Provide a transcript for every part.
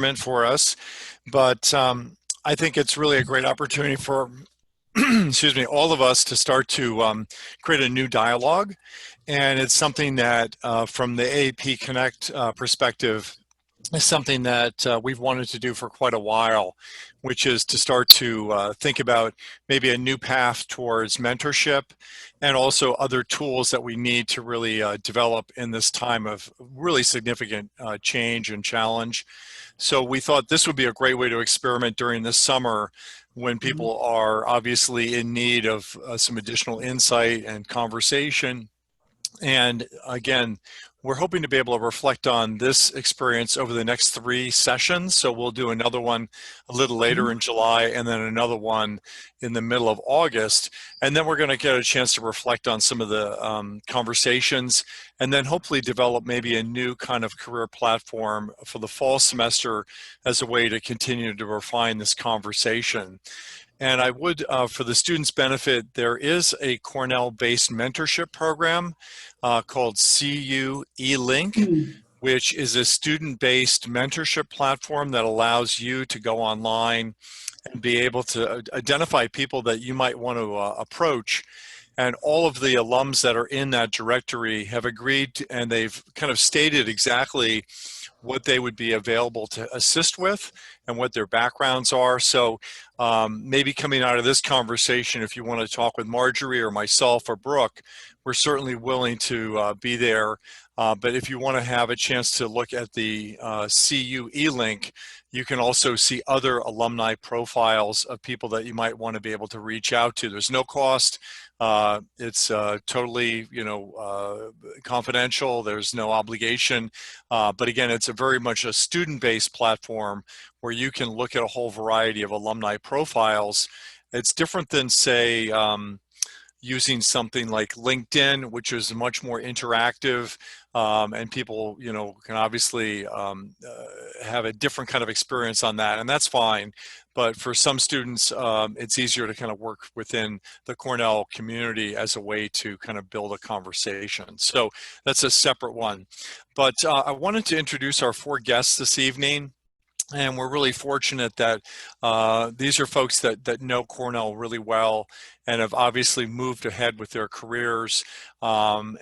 for us, but I think it's really a great opportunity for excuse me, all of us to start to create a new dialogue. And it's something that from the AAP Connect perspective is something that we've wanted to do for quite a while, which is to start to think about maybe a new path towards mentorship and also other tools that we need to really develop in this time of really significant change and challenge. So we thought this would be a great way to experiment during this summer when people are obviously in need of some additional insight and conversation. And again, we're hoping to be able to reflect on this experience over the next 3 sessions. So we'll do another one a little later in July and then another one in the middle of August. And then we're going to get a chance to reflect on some of the conversations and then hopefully develop maybe a new kind of career platform for the fall semester as a way to continue to refine this conversation. And I would, for the students' benefit, there is a Cornell-based mentorship program called CU eLink, which is a student-based mentorship platform that allows you to go online and be able to identify people that you might want to approach. And all of the alums that are in that directory have agreed to, and they've kind of stated exactly what they would be available to assist with and what their backgrounds are. So maybe coming out of this conversation, if you want to talk with Marjorie or myself or Brooke, we're certainly willing to be there. But if you want to have a chance to look at the CU eLink, you can also see other alumni profiles of people that you might want to be able to reach out to. There's no cost. It's totally, confidential. There's no obligation. But again, it's a very much a student-based platform where you can look at a whole variety of alumni profiles. It's different than, say, using something like LinkedIn, which is much more interactive, and people, can obviously have a different kind of experience on that, and that's fine. But for some students, it's easier to kind of work within the Cornell community as a way to kind of build a conversation. So that's a separate one. But I wanted to introduce our 4 guests this evening. And we're really fortunate that these are folks that know Cornell really well and have obviously moved ahead with their careers. And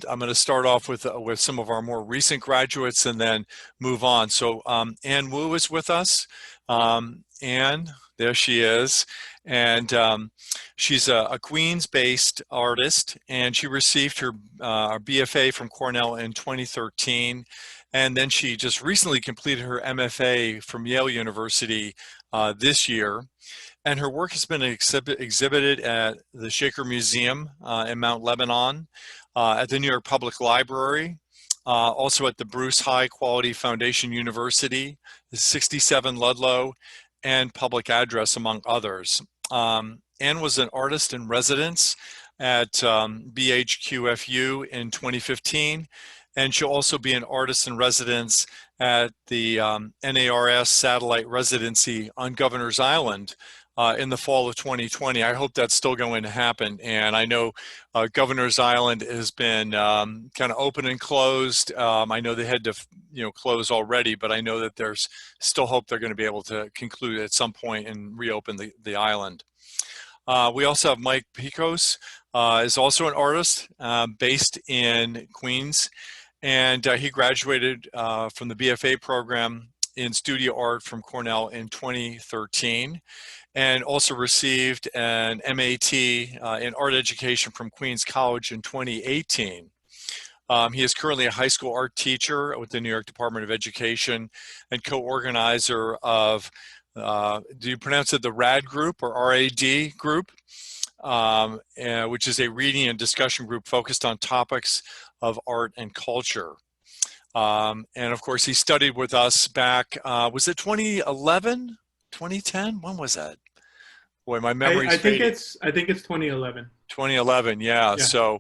I'm going to start off with some of our more recent graduates and then move on. So Ann Wu is with us. Ann, there she is. And she's a Queens-based artist, and she received her BFA from Cornell in 2013. And then she just recently completed her MFA from Yale University this year. And her work has been exhibited at the Shaker Museum in Mount Lebanon, at the New York Public Library, also at the Bruce High Quality Foundation University, the 67 Ludlow, and Public Address, among others. Ann was an artist in residence at BHQFU in 2015. And she'll also be an artist in residence at the NARS Satellite Residency on Governor's Island in the fall of 2020. I hope that's still going to happen. And I know Governor's Island has been kind of open and closed. I know they had to, close already, but I know that there's still hope they're going to be able to conclude at some point and reopen the island. We also have Mike Picos, is also an artist based in Queens. And he graduated from the BFA program in studio art from Cornell in 2013 and also received an MAT in art education from Queens College in 2018. He is currently a high school art teacher with the New York Department of Education and co-organizer of, do you pronounce it the RAD group or RAD group? Which is a reading and discussion group focused on topics of art and culture. And of course, he studied with us back, was it 2011, 2010? When was that? Boy, my memory's fading. I think it's 2011. 2011, yeah. So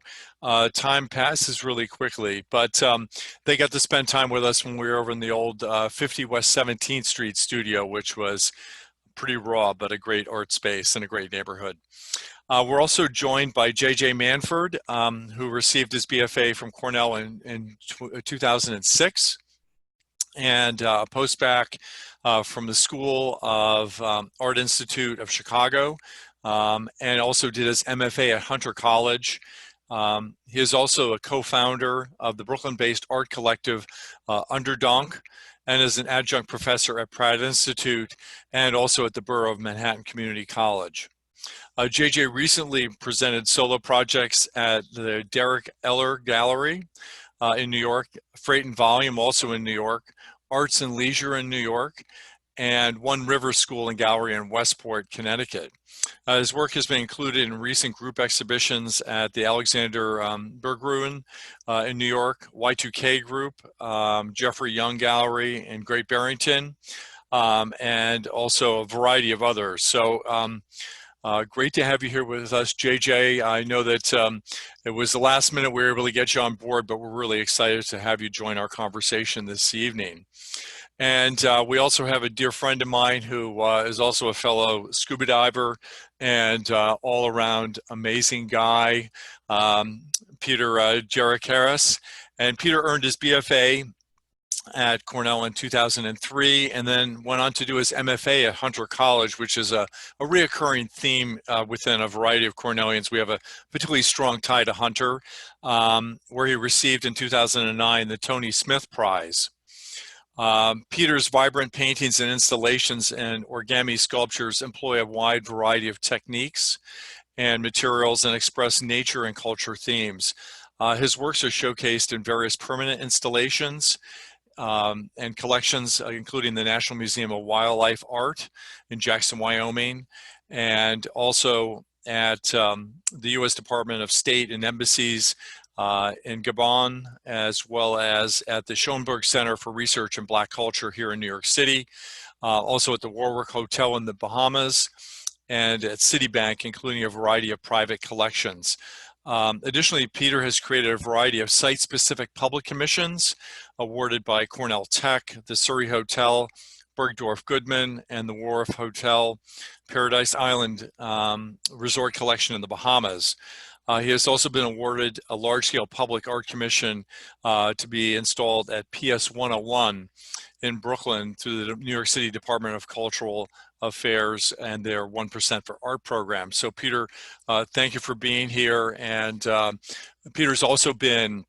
time passes really quickly, but they got to spend time with us when we were over in the old 50 West 17th Street studio, which was pretty raw, but a great art space and a great neighborhood. We're also joined by J.J. Manford, who received his BFA from Cornell in 2006. and a postbac from the School of Art Institute of Chicago, and also did his MFA at Hunter College. He is also a co-founder of the Brooklyn-based art collective Underdonk, and is an adjunct professor at Pratt Institute and also at the Borough of Manhattan Community College. JJ recently presented solo projects at the Derek Eller Gallery in New York, Freight and Volume also in New York, Arts and Leisure in New York, and One River School and Gallery in Westport, Connecticut. His work has been included in recent group exhibitions at the Alexander Berggruen in New York, Y2K Group, Jeffrey Young Gallery in Great Barrington, and also a variety of others. So great to have you here with us, JJ. I know that it was the last minute we were able to get you on board, but we're really excited to have you join our conversation this evening. And we also have a dear friend of mine who is also a fellow scuba diver and all-around amazing guy, Peter Gerakaris. And Peter earned his BFA at Cornell in 2003, and then went on to do his MFA at Hunter College, which is a reoccurring theme within a variety of Cornellians. We have a particularly strong tie to Hunter, where he received in 2009 the Tony Smith Prize. Peter's vibrant paintings and installations and origami sculptures employ a wide variety of techniques and materials and express nature and culture themes. His works are showcased in various permanent installations and collections, including the National Museum of Wildlife Art in Jackson, Wyoming, and also at the U.S. Department of State and embassies in Gabon, as well as at the Schoenberg Center for Research in Black Culture here in New York City, also at the Warwick Hotel in the Bahamas, and at Citibank, including a variety of private collections. Additionally, Peter has created a variety of site-specific public commissions awarded by Cornell Tech, the Surrey Hotel, Bergdorf Goodman, and the Wharf Hotel Paradise Island Resort Collection in the Bahamas. He has also been awarded a large-scale public art commission to be installed at PS 101 in Brooklyn through the New York City Department of Cultural Affairs and their 1% for Art program. So Peter, thank you for being here. And Peter's also been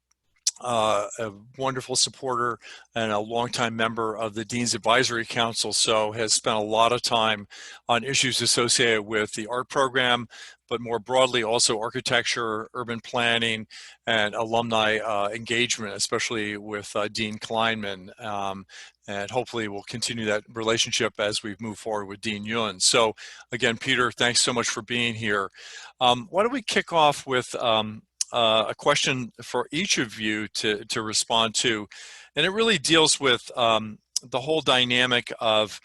a wonderful supporter and a longtime member of the Dean's Advisory Council, so has spent a lot of time on issues associated with the art program, but more broadly also architecture, urban planning, and alumni engagement, especially with Dean Kleinman. And hopefully we'll continue that relationship as we move forward with Dean Yun. So again, Peter, thanks so much for being here. Why don't we kick off with a question for each of you to respond to, and it really deals with the whole dynamic of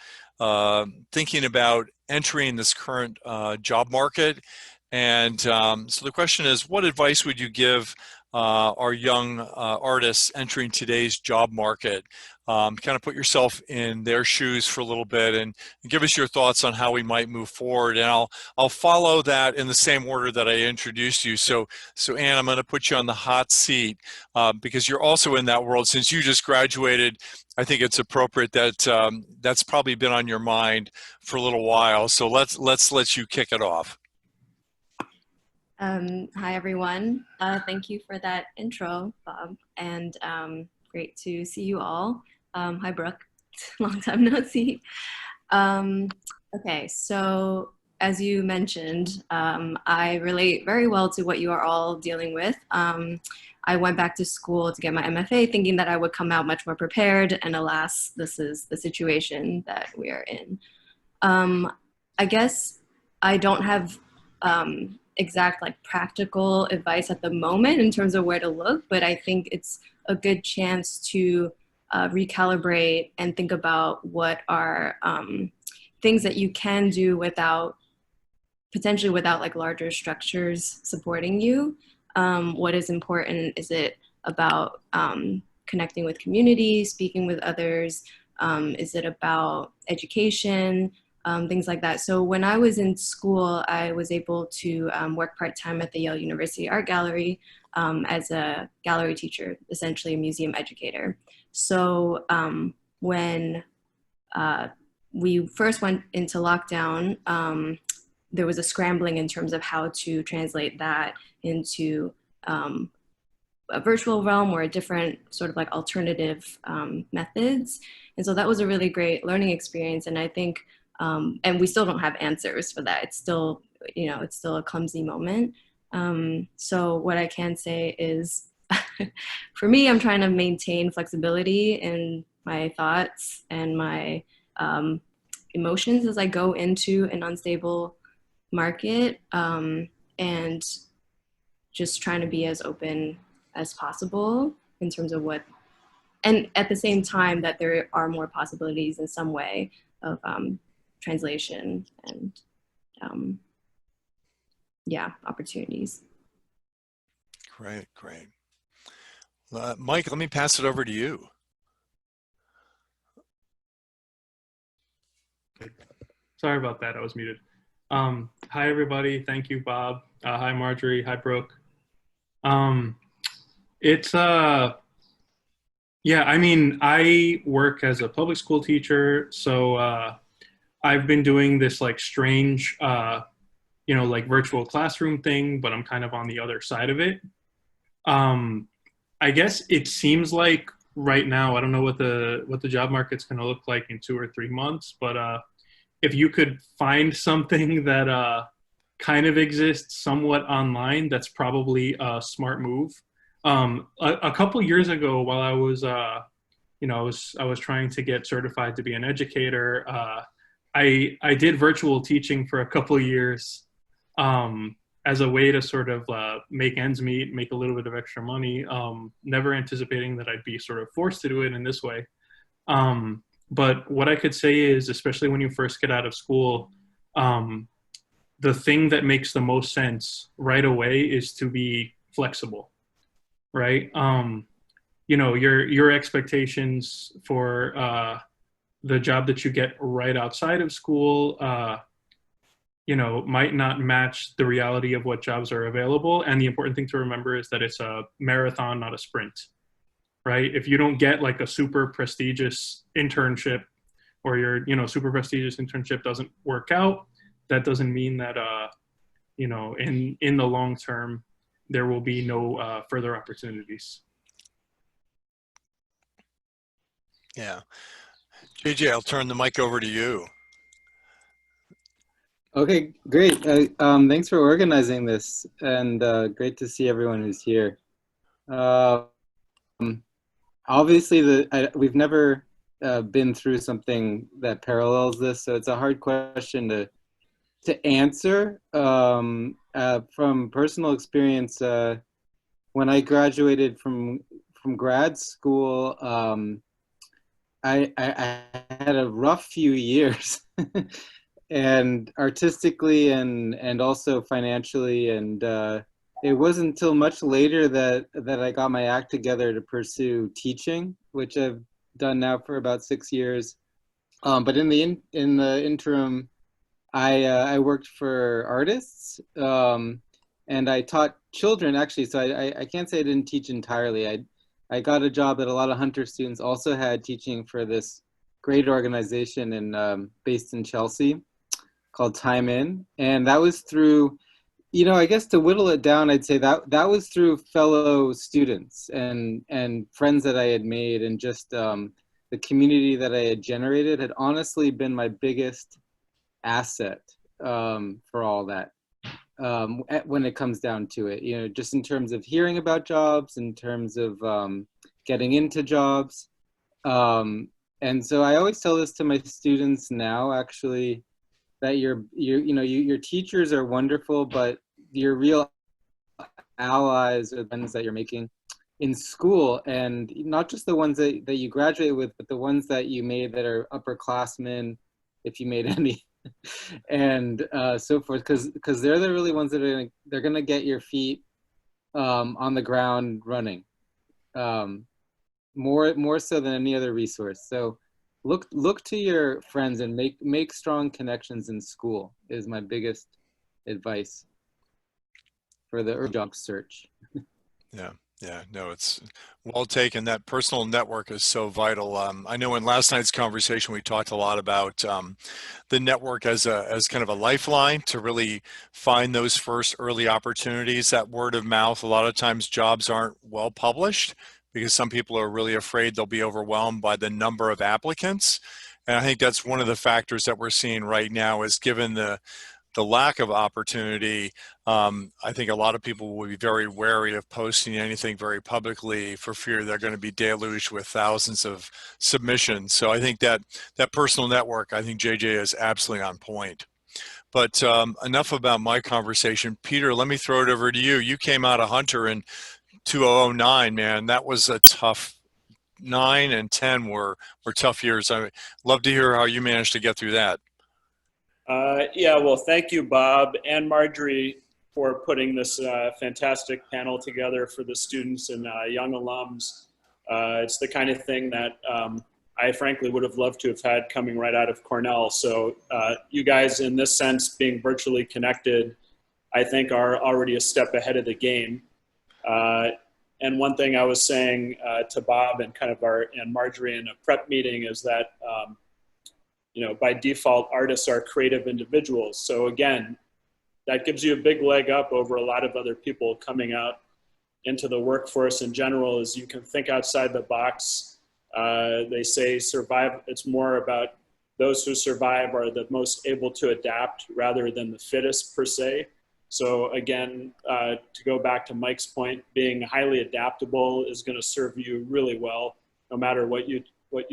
thinking about entering this current job market. And so the question is, what advice would you give our young artists entering today's job market? Kind of put yourself in their shoes for a little bit and give us your thoughts on how we might move forward. And I'll follow that in the same order that I introduced you. So Anne, I'm going to put you on the hot seat because you're also in that world. Since you just graduated, I think it's appropriate that that's probably been on your mind for a little while. So let's let you kick it off. Hi, everyone. Thank you for that intro, Bob, and great to see you all. Hi, Brooke. Long time no see. Okay, so as you mentioned, I relate very well to what you are all dealing with. I went back to school to get my MFA thinking that I would come out much more prepared, and alas, this is the situation that we are in. I guess I don't have exact practical advice at the moment in terms of where to look, but I think it's a good chance to recalibrate and think about what are things that you can do potentially without larger structures supporting you. What is important? Is it about connecting with community, speaking with others? Is it about education? Things like that. So when I was in school, I was able to work part-time at the Yale University Art Gallery as a gallery teacher, essentially a museum educator. So when we first went into lockdown, there was a scrambling in terms of how to translate that into a virtual realm or a different sort of like alternative methods. And so that was a really great learning experience. And I think, and we still don't have answers for that. It's still, it's still a clumsy moment. So what I can say is, for me, I'm trying to maintain flexibility in my thoughts and my emotions as I go into an unstable market, and just trying to be as open as possible in terms of what, and at the same time that there are more possibilities in some way of translation and opportunities. Great, great. Mike, let me pass it over to you. Sorry about that, I was muted. Hi everybody, thank you Bob. Hi Marjorie, hi Brooke. Yeah, I mean, I work as a public school teacher, so I've been doing this like strange, like virtual classroom thing, but I'm kind of on the other side of it. I guess it seems like right now, I don't know what the job market's going to look like in 2 or 3 months, but if you could find something that kind of exists somewhat online, that's probably a smart move. A couple years ago, while I was, I was trying to get certified to be an educator, I did virtual teaching for a couple years as a way to sort of make ends meet, make a little bit of extra money, never anticipating that I'd be sort of forced to do it in this way. But what I could say is, especially when you first get out of school, the thing that makes the most sense right away is to be flexible, right? Your expectations for the job that you get right outside of school, might not match the reality of what jobs are available. And the important thing to remember is that it's a marathon, not a sprint, right? If you don't get like a super prestigious internship, or your, super prestigious internship doesn't work out, that doesn't mean that, in the long term, there will be no further opportunities. Yeah. JJ, I'll turn the mic over to you. Okay, great. Thanks for organizing this, and great to see everyone who's here. Obviously, we've never been through something that parallels this, so it's a hard question to answer. From personal experience, when I graduated from grad school, I had a rough few years. And artistically and also financially, and it wasn't until much later that I got my act together to pursue teaching, which I've done now for about 6 years. But in the interim, I worked for artists, and I taught children actually. So I can't say I didn't teach entirely. I got a job that a lot of Hunter students also had, teaching for this great organization based in Chelsea, called Time In. And that was through, I guess to whittle it down, I'd say that was through fellow students and friends that I had made, and just the community that I had generated had honestly been my biggest asset for all that. When it comes down to it, just in terms of hearing about jobs, in terms of getting into jobs. And so I always tell this to my students now, actually, that your teachers are wonderful, but your real allies are the ones that you're making in school, and not just the ones that you graduate with, but the ones that you made that are upperclassmen, if you made any, and so forth, because they're the really ones that they're gonna get your feet on the ground running, more so than any other resource. So look to your friends and make strong connections in school is my biggest advice for the job search. Yeah, Yeah, no, it's well taken. That personal network is so vital. I know in last night's conversation we talked a lot about the network as kind of a lifeline to really find those first early opportunities. That word of mouth. A lot of times jobs aren't well published because some people are really afraid they'll be overwhelmed by the number of applicants. And I think that's one of the factors that we're seeing right now is given the lack of opportunity, I think a lot of people will be very wary of posting anything very publicly for fear they're going to be deluged with thousands of submissions. So I think that personal network, I think JJ is absolutely on point. But enough about my conversation. Peter, let me throw it over to you. You came out of Hunter in 2009, man. That was a tough 9 and 10 were tough years. I love to hear how you managed to get through that. Yeah, well, thank you, Bob and Marjorie, for putting this fantastic panel together for the students and young alums. It's the kind of thing that I frankly would have loved to have had coming right out of Cornell. So you guys, in this sense, being virtually connected, I think are already a step ahead of the game. And one thing I was saying to Bob and and Marjorie in a prep meeting is that by default, artists are creative individuals. So again, that gives you a big leg up over a lot of other people coming out into the workforce in general, is you can think outside the box. They say it's more about those who survive are the most able to adapt rather than the fittest per se. So again, to go back to Mike's point, being highly adaptable is going to serve you really well, no matter what you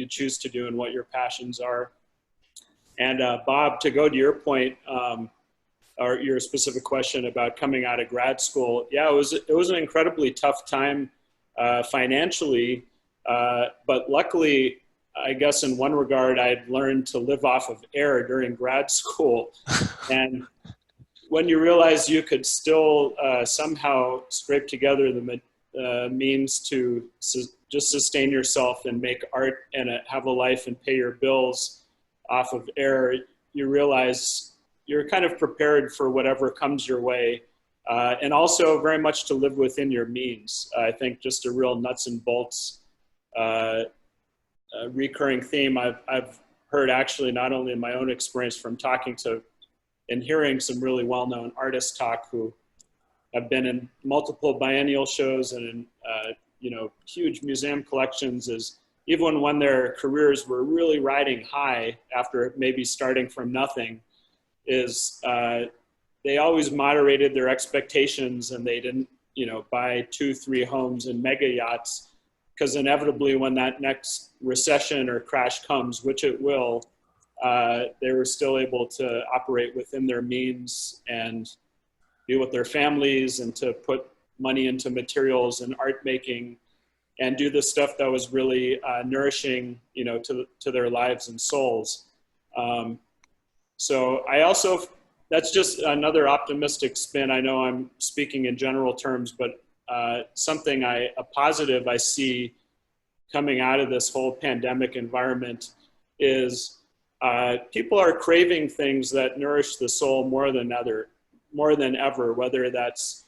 choose to do and what your passions are. And Bob, to go to your point, or your specific question about coming out of grad school, yeah, it was an incredibly tough time financially, but luckily, I guess in one regard, I'd learned to live off of air during grad school. And when you realize you could still somehow scrape together the means to just sustain yourself and make art and have a life and pay your bills off of air, you realize you're kind of prepared for whatever comes your way, and also very much to live within your means. I think just a real nuts and bolts recurring theme I've heard actually not only in my own experience from talking to and hearing some really well-known artists talk who have been in multiple biennial shows and in huge museum collections, is even when their careers were really riding high after maybe starting from nothing, is they always moderated their expectations and they didn't, buy 2-3 homes and mega yachts, because inevitably when that next recession or crash comes, which it will, they were still able to operate within their means and be with their families and to put money into materials and art making and do the stuff that was really nourishing, to their lives and souls. So I also, that's just another optimistic spin. I know I'm speaking in general terms, but something a positive I see coming out of this whole pandemic environment is people are craving things that nourish the soul more than ever, whether that's,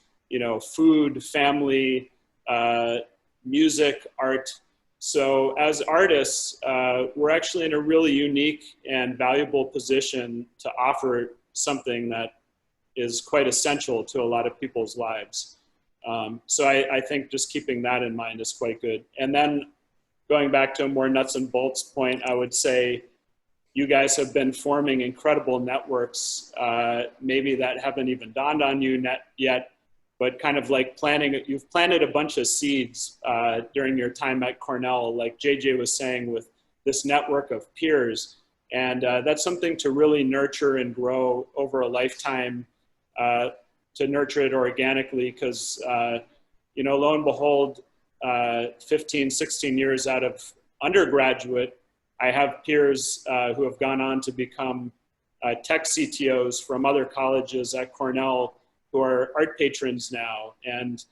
food, family, music, art. So as artists, we're actually in a really unique and valuable position to offer something that is quite essential to a lot of people's lives. So I think just keeping that in mind is quite good. And then going back to a more nuts and bolts point, I would say you guys have been forming incredible networks, maybe that haven't even dawned on you yet, but kind of like you've planted a bunch of seeds during your time at Cornell, like JJ was saying, with this network of peers. And that's something to really nurture and grow over a lifetime, to nurture it organically, because, lo and behold, 15, 16 years out of undergraduate, I have peers who have gone on to become tech CTOs from other colleges at Cornell who are art patrons now. And,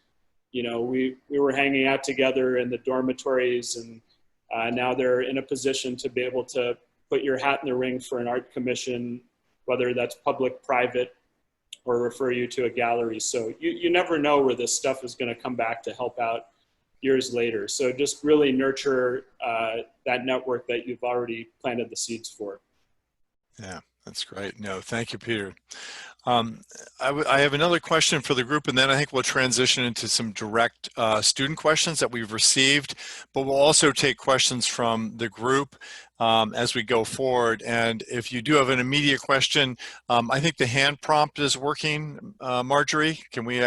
we were hanging out together in the dormitories, and now they're in a position to be able to put your hat in the ring for an art commission, whether that's public, private, or refer you to a gallery. So you never know where this stuff is going to come back to help out years later. So just really nurture that network that you've already planted the seeds for. Yeah, that's great. No, thank you, Peter. I have another question for the group, and then I think we'll transition into some direct student questions that we've received, but we'll also take questions from the group as we go forward. And if you do have an immediate question, I think the hand prompt is working. Marjorie, can we?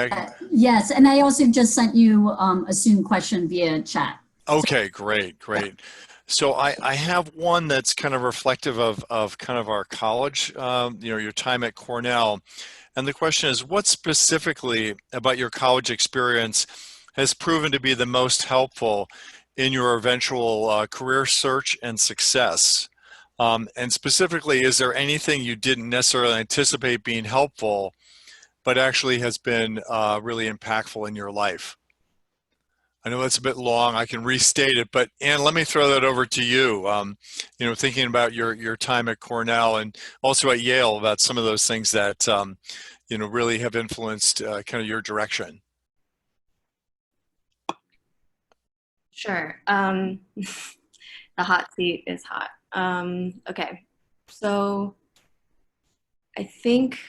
Yes, and I also just sent you a student question via chat. Okay, great, great. So I have one that's kind of reflective of kind of our college, you know, your time at Cornell. And the question is, what specifically about your college experience has proven to be the most helpful in your eventual career search and success? And specifically, is there anything you didn't necessarily anticipate being helpful, but actually has been really impactful in your life? I know that's a bit long. I can restate it, but Anne, let me throw that over to you. You know, thinking about your time at Cornell and also at Yale, about some of those things that you know, really have influenced kind of your direction. Sure. The hot seat is hot. Okay, so I think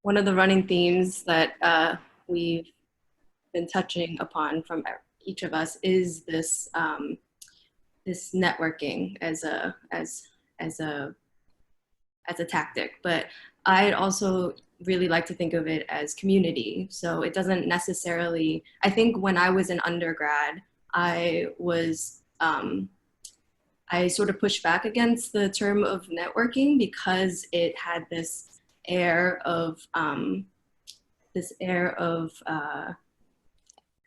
one of the running themes that we've been touching upon from each of us is this this networking as a tactic, but I'd also really like to think of it as community. So it doesn't necessarily, I think when I was an undergrad, I sort of pushed back against the term of networking because it had this air of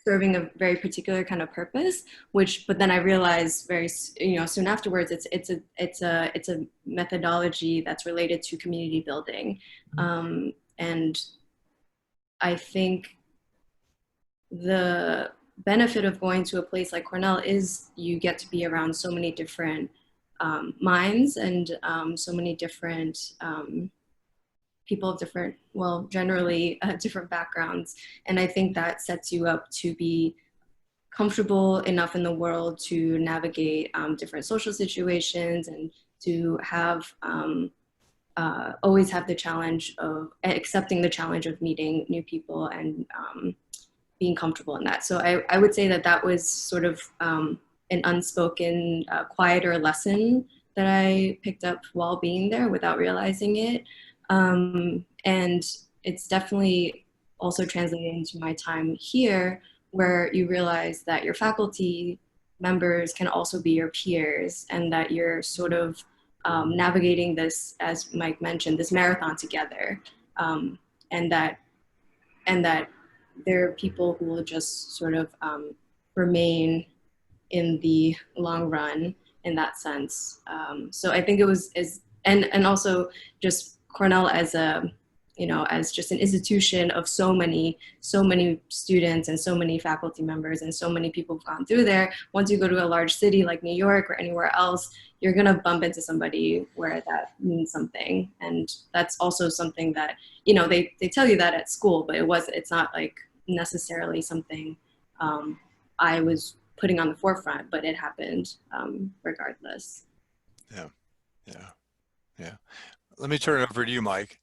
serving a very particular kind of purpose, but then I realized soon afterwards, it's a methodology that's related to community building. And I think the benefit of going to a place like Cornell is you get to be around so many different minds and so many different people of different, well, generally different backgrounds. And I think that sets you up to be comfortable enough in the world to navigate different social situations and to have always have the challenge of accepting the challenge of meeting new people and being comfortable in that. So I would say that was sort of an unspoken, quieter lesson that I picked up while being there without realizing it. And it's definitely also translated into my time here, where you realize that your faculty members can also be your peers, and that you're sort of navigating this, as Mike mentioned, this marathon together, and that there are people who will just sort of remain in the long run in that sense. So I think it was and also just Cornell as as just an institution of so many students and so many faculty members and so many people who've gone through there. Once you go to a large city like New York or anywhere else, you're gonna bump into somebody where that means something. And that's also something that, they tell you that at school, but it's not like necessarily something I was putting on the forefront, but it happened regardless. Yeah. Let me turn it over to you, Mike.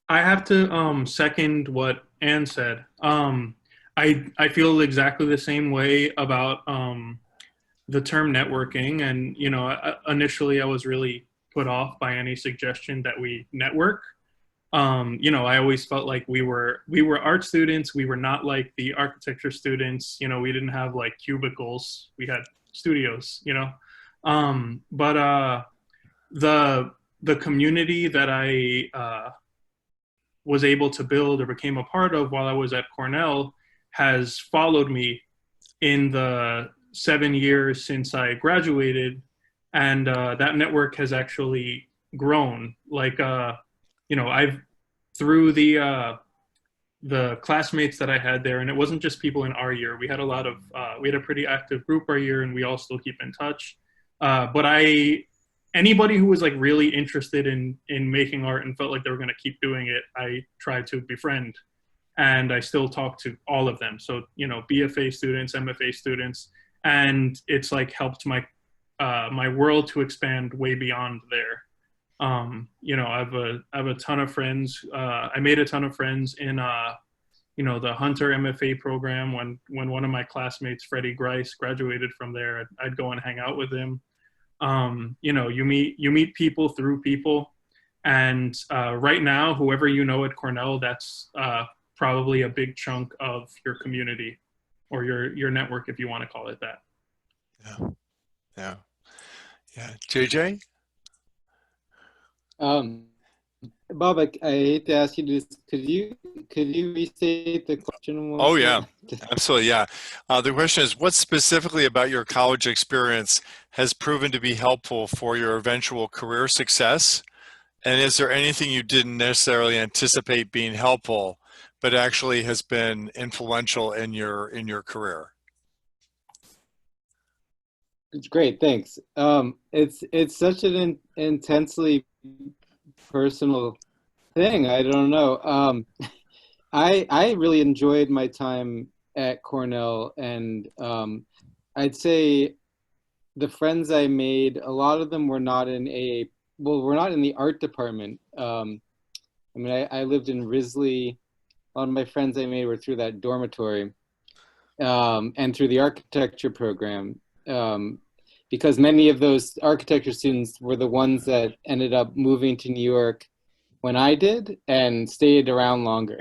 I have to second what Anne said. I feel exactly the same way about the term networking, and initially I was really put off by any suggestion that we network. I always felt like we were art students. We were not like the architecture students. We didn't have like cubicles. We had studios. But the community that I was able to build or became a part of while I was at Cornell has followed me in the 7 years since I graduated, and that network has actually grown. Like I've through the classmates that I had there, and it wasn't just people in our year. We had a pretty active group our year, and we all still keep in touch. But anybody who was like really interested in making art and felt like they were going to keep doing it, I tried to befriend. and I still talk to all of them. So, you know, BFA students, MFA students, and it's like helped my my world to expand way beyond there. You know, I have a ton of friends. I made a ton of friends in you know, the Hunter MFA program. When one of my classmates, Freddie Grice, graduated from there, I'd go and hang out with him. You know, you meet people through people, and right now, whoever you know at Cornell, that's probably a big chunk of your community or your network, if you want to call it that. Yeah, yeah, yeah. JJ? Bob, I hate to ask you this. Could you restate the question? Oh yeah, absolutely. Yeah. The question is, what specifically about your college experience has proven to be helpful for your eventual career success? And is there anything you didn't necessarily anticipate being helpful, but actually has been influential in your career? It's great, thanks. It's such an intensely personal thing. I don't know. I really enjoyed my time at Cornell, and I'd say the friends I made, a lot of them were not in we're not in the art department. I mean, I lived in Risley. A lot of my friends I made were through that dormitory, and through the architecture program. Because many of those architecture students were the ones that ended up moving to New York when I did and stayed around longer.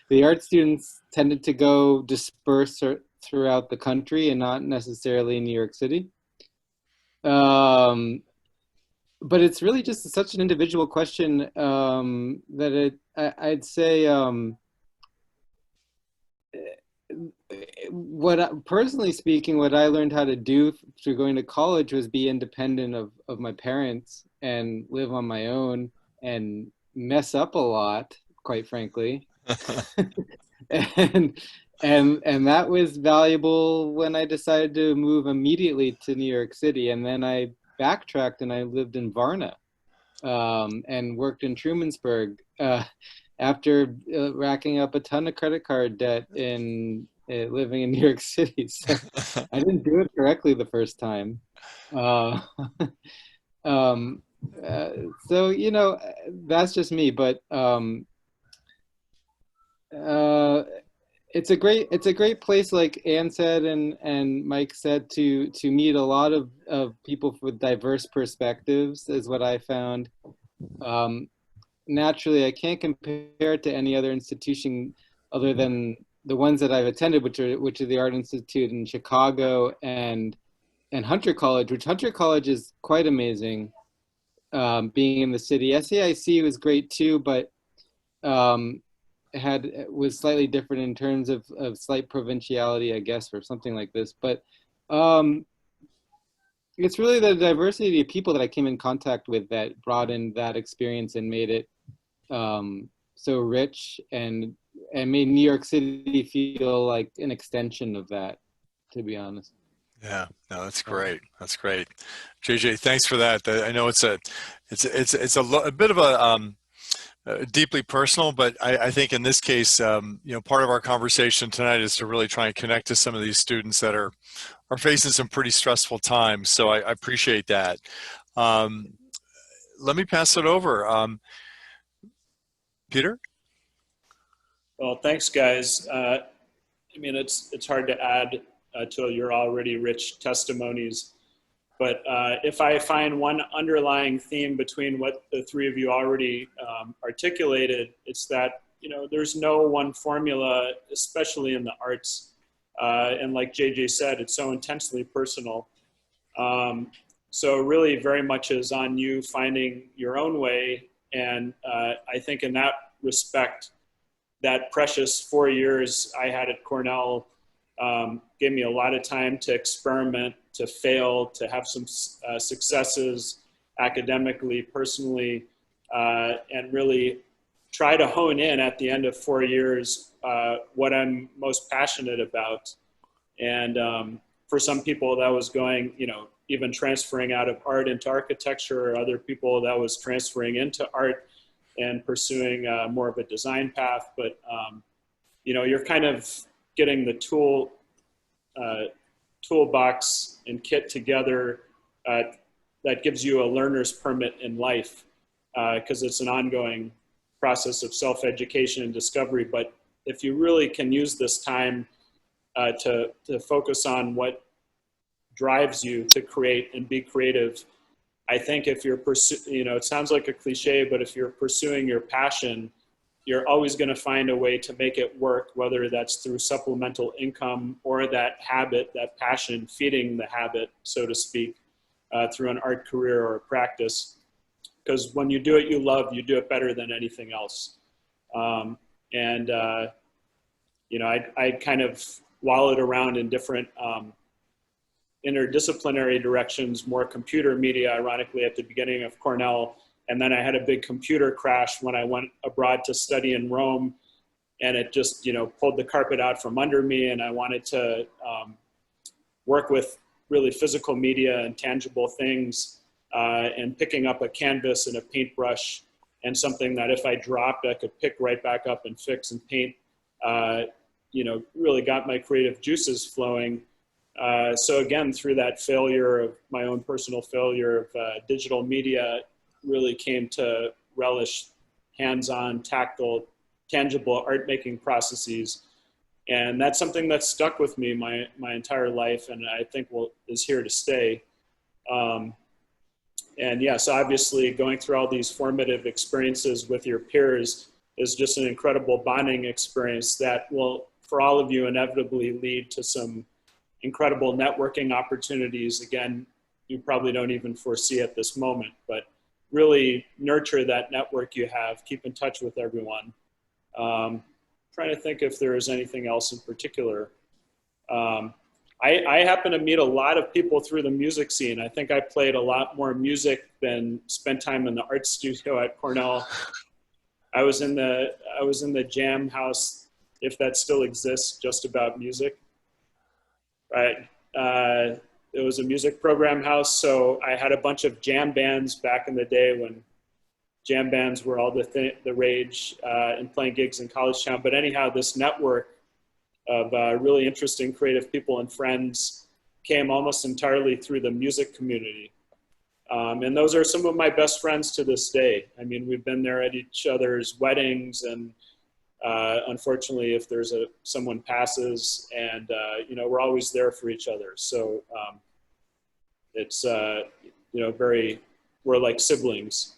The art students tended to go disperse throughout the country and not necessarily in New York City. But it's really just such an individual question that I'd say personally speaking, what I learned how to do through going to college was be independent of my parents and live on my own and mess up a lot, quite frankly. and that was valuable when I decided to move immediately to New York City. And then I backtracked and I lived in Varna and worked in Trumansburg after racking up a ton of credit card debt in living in New York City. So I didn't do it correctly the first time. So, you know, that's just me, but it's a great place, like Ann said and Mike said, to meet a lot of people with diverse perspectives is what I found. Naturally, I can't compare it to any other institution other than the ones that I've attended, which are the Art Institute in Chicago and Hunter College, which Hunter College is quite amazing. Being in the city, SAIC was great too, but was slightly different in terms of slight provinciality, I guess, or something like this. But it's really the diversity of people that I came in contact with that brought in that experience and made it so rich and made New York City feel like an extension of that, to be honest. Yeah, no, that's great. That's great. JJ, thanks for that. I know it's a bit of a deeply personal, but I think in this case, you know, part of our conversation tonight is to really try and connect to some of these students that are facing some pretty stressful times. So I appreciate that. Let me pass it over. Peter? Well, thanks, guys. I mean, it's hard to add to your already rich testimonies. But if I find one underlying theme between what the three of you already articulated, it's that, you know, there's no one formula, especially in the arts. And like JJ said, it's so intensely personal. So really very much is on you finding your own way. And I think in that respect, that precious 4 years I had at Cornell gave me a lot of time to experiment, to fail, to have some successes academically, personally, and really try to hone in at the end of 4 years what I'm most passionate about. And for some people that was going, you know, even transferring out of art into architecture, or other people that was transferring into art and pursuing more of a design path. But you're kind of getting the toolbox and kit together that gives you a learner's permit in life, because it's an ongoing process of self-education and discovery. But if you really can use this time to focus on what drives you to create and be creative, I think if you're it sounds like a cliche, but if you're pursuing your passion, you're always going to find a way to make it work, whether that's through supplemental income or that habit, that passion, feeding the habit, so to speak, through an art career or a practice. Because when you do it you love, you do it better than anything else. I kind of wallowed around in different interdisciplinary directions, more computer media, ironically, at the beginning of Cornell. And then I had a big computer crash when I went abroad to study in Rome, and it just, pulled the carpet out from under me. And I wanted to work with really physical media and tangible things, and picking up a canvas and a paintbrush and something that if I dropped, I could pick right back up and fix and paint, really got my creative juices flowing. So again, through that failure of my own personal failure of digital media, really came to relish hands-on, tactile, tangible art-making processes. And that's something that's stuck with me my entire life, and I think is here to stay. And yes, obviously going through all these formative experiences with your peers is just an incredible bonding experience that will, for all of you, inevitably lead to some incredible networking opportunities. Again, you probably don't even foresee at this moment, but really nurture that network you have, keep in touch with everyone. Trying to think if there is anything else in particular. I happen to meet a lot of people through the music scene. I think I played a lot more music than spent time in the art studio at Cornell. I was in the jam house, if that still exists, just about music. Right. It was a music program house, so I had a bunch of jam bands back in the day when jam bands were all the rage, and playing gigs in college town. But anyhow, this network of really interesting creative people and friends came almost entirely through the music community. And those are some of my best friends to this day. I mean, we've been there at each other's weddings, and unfortunately, if there's someone passes, and we're always there for each other. So it's we're like siblings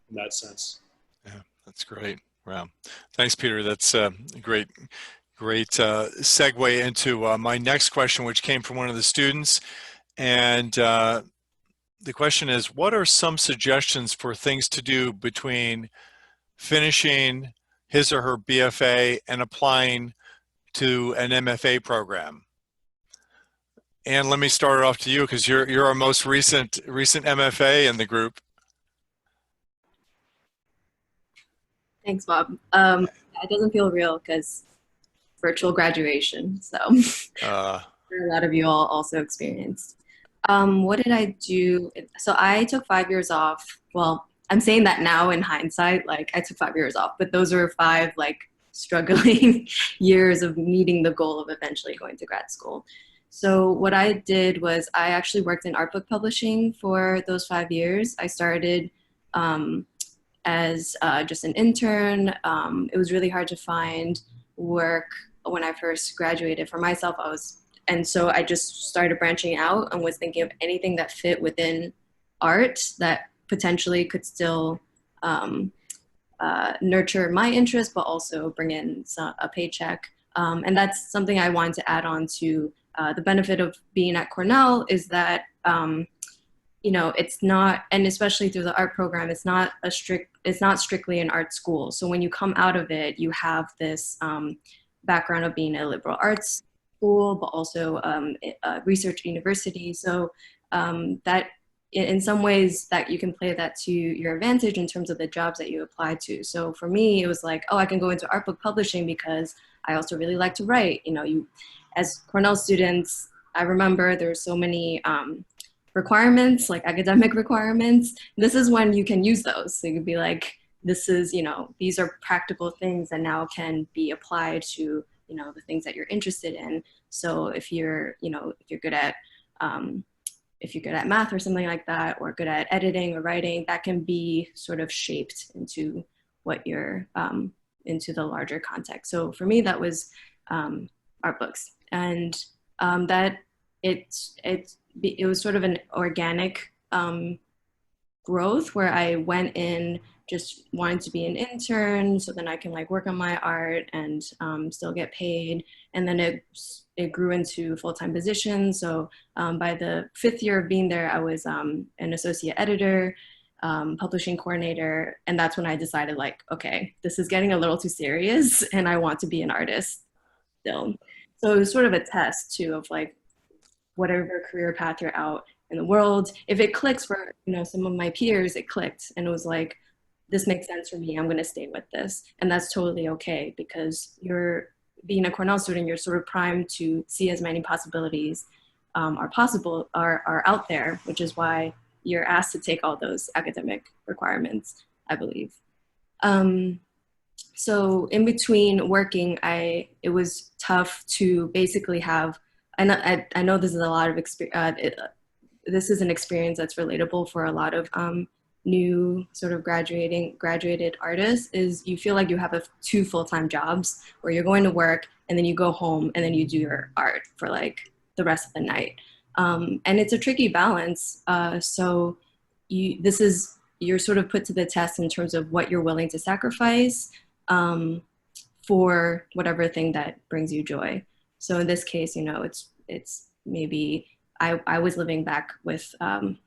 in that sense. Yeah, that's great. Wow, thanks, Peter. That's a great segue into my next question, which came from one of the students, and the question is, what are some suggestions for things to do between finishing his or her BFA and applying to an MFA program? And let me start it off to you, because you're our most recent MFA in the group. Thanks, Bob. It doesn't feel real because virtual graduation. So a lot of you all also experienced. What did I do? So I took 5 years off. Well, I'm saying that now in hindsight, like I took 5 years off, but those were 5 like struggling years of meeting the goal of eventually going to grad school. So what I did was I actually worked in art book publishing for those 5 years. I started as just an intern. It was really hard to find work when I first graduated for myself. And so I just started branching out and was thinking of anything that fit within art that potentially could still nurture my interest, but also bring in a paycheck. And that's something I wanted to add on to the benefit of being at Cornell is that, it's not, and especially through the art program, it's not strictly an art school. So when you come out of it, you have this background of being a liberal arts school, but also a research university. So that in some ways that you can play that to your advantage in terms of the jobs that you apply to. So for me, it was like, oh, I can go into art book publishing because I also really like to write. As Cornell students, I remember there's so many requirements, like academic requirements. This is when you can use those. So you could be like, this is, these are practical things that now can be applied to you know, the things that you're interested in. So if you're, you know, if you're good at math or something like that, or good at editing or writing, that can be sort of shaped into what you're, into the larger context. So for me, that was art books. And that it was sort of an organic growth where I went in just wanting to be an intern so then I can like work on my art and still get paid. And then it grew into a full-time position. So by the 5th year of being there, I was an associate editor, publishing coordinator. And that's when I decided like, okay, this is getting a little too serious and I want to be an artist still. So it was sort of a test too of like, whatever career path you're out in the world, if it clicks for, you know, some of my peers, it clicked and it was like, this makes sense for me, I'm gonna stay with this. And that's totally okay because you're being a Cornell student, you're sort of primed to see as many possibilities are out there, which is why you're asked to take all those academic requirements, I believe. So in between working, it was tough to basically have, and I know this is a lot of experience, this is an experience that's relatable for a lot of new sort of graduated artists, is you feel like you have 2 full-time jobs where you're going to work and then you go home and then you do your art for like the rest of the night. And it's a tricky balance. So you're sort of put to the test in terms of what you're willing to sacrifice for whatever thing that brings you joy. So in this case, you know, it's maybe I was living back with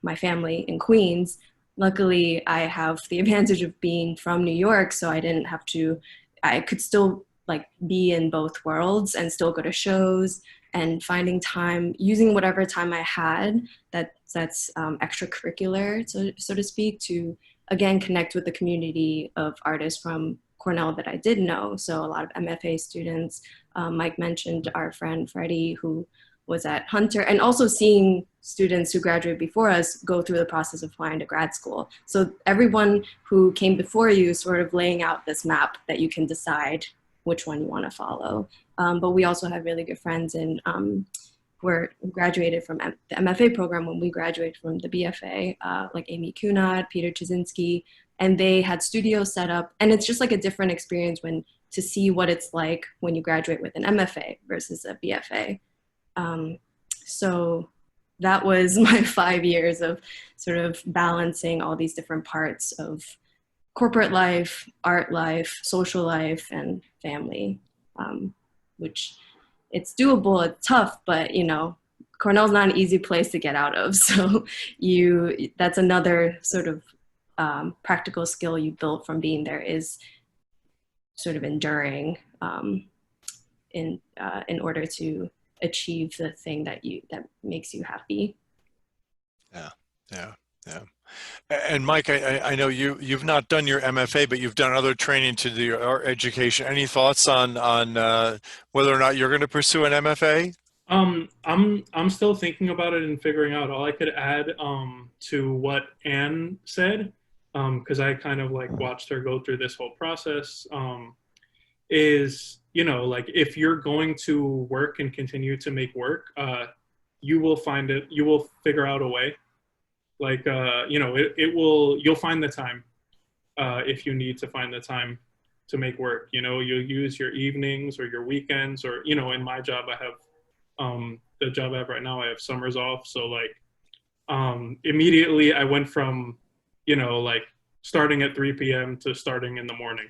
my family in Queens. Luckily, I have the advantage of being from New York, so I could still like be in both worlds and still go to shows and finding time, using whatever time I had that's extracurricular, so to speak, to again connect with the community of artists from Cornell that I did know. So a lot of MFA students, Mike mentioned our friend Freddie, who was at Hunter, and also seeing students who graduated before us go through the process of applying to grad school. So everyone who came before you is sort of laying out this map that you can decide which one you want to follow. But we also have really good friends who were graduated from the MFA program when we graduated from the BFA, like Amy Kunad, Peter Chizinski, and they had studios set up. And it's just like a different experience to see what it's like when you graduate with an MFA versus a BFA. So that was my 5 years of sort of balancing all these different parts of corporate life, art life, social life, and family, which it's doable, it's tough, but you know, Cornell's not an easy place to get out of. So that's another sort of practical skill you built from being there, is sort of enduring in order to achieve the thing that makes you happy. Yeah. And Mike, I know you've not done your MFA, but you've done other training to do your art education. Any thoughts on whether or not you're going to pursue an MFA? I'm still thinking about it and figuring out. All I could add to what Anne said, because I kind of like watched her go through this whole process, is, you know, like if you're going to work and continue to make work, you will figure out a way. Like, you know, you'll find the time if you need to find the time to make work. You know, you'll use your evenings or your weekends, or, you know, in my job, I have, the job I have right now, I have summers off. So like, immediately I went from, you know, like starting at 3 p.m. to starting in the morning.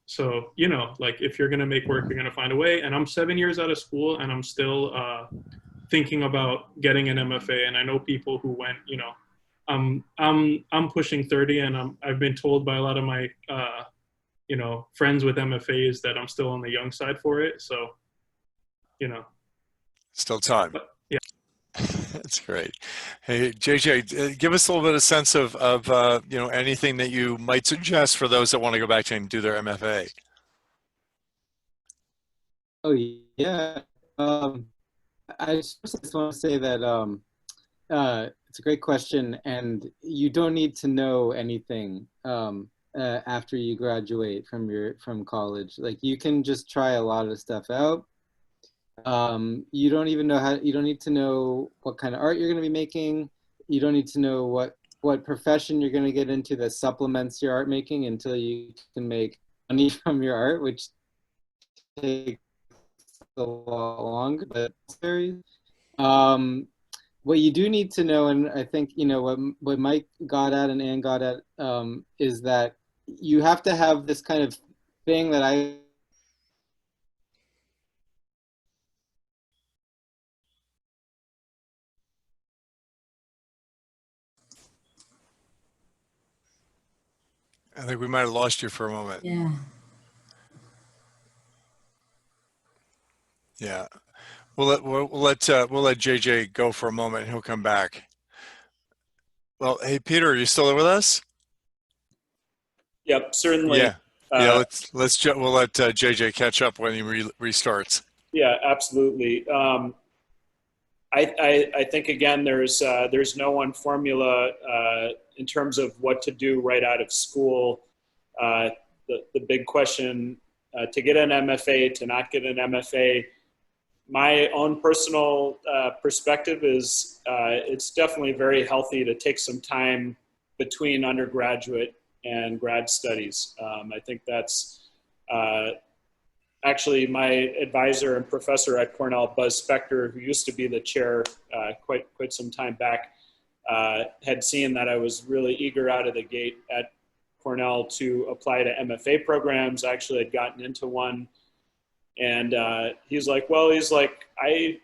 So, you know, like if you're going to make work, you're going to find a way. And I'm 7 years out of school and I'm still thinking about getting an MFA. And I know people who went, you know, I'm pushing 30 and I've been told by a lot of my, you know, friends with MFAs that I'm still on the young side for it. So, you know. Still time. But, yeah. That's great. Hey, JJ, give us a little bit of sense of you know, anything that you might suggest for those that want to go back and do their MFA. Oh, yeah. I just want to say that it's a great question, and you don't need to know anything after you graduate from college. Like you can just try a lot of stuff out. You don't even know you don't need to know what kind of art you're going to be making. You don't need to know what profession you're going to get into that supplements your art making until you can make money from your art, which takes a lot longer, but what you do need to know, and I think, you know, what Mike got at and Ann got at, is that you have to have this kind of thing that I think we might have lost you for a moment. Yeah. Yeah. We'll let JJ go for a moment and he'll come back. Well, hey, Peter, are you still with us? Yep, certainly. Yeah. Yeah, we'll let JJ catch up when he restarts. Yeah, absolutely. I think, again, there's no one formula in terms of what to do right out of school. The big question, to get an MFA, to not get an MFA, my own personal perspective is it's definitely very healthy to take some time between undergraduate and grad studies. I think that's actually my advisor and professor at Cornell, Buzz Spector, who used to be the chair quite some time back, had seen that I was really eager out of the gate at Cornell to apply to MFA programs. I actually had gotten into one. And he's like, I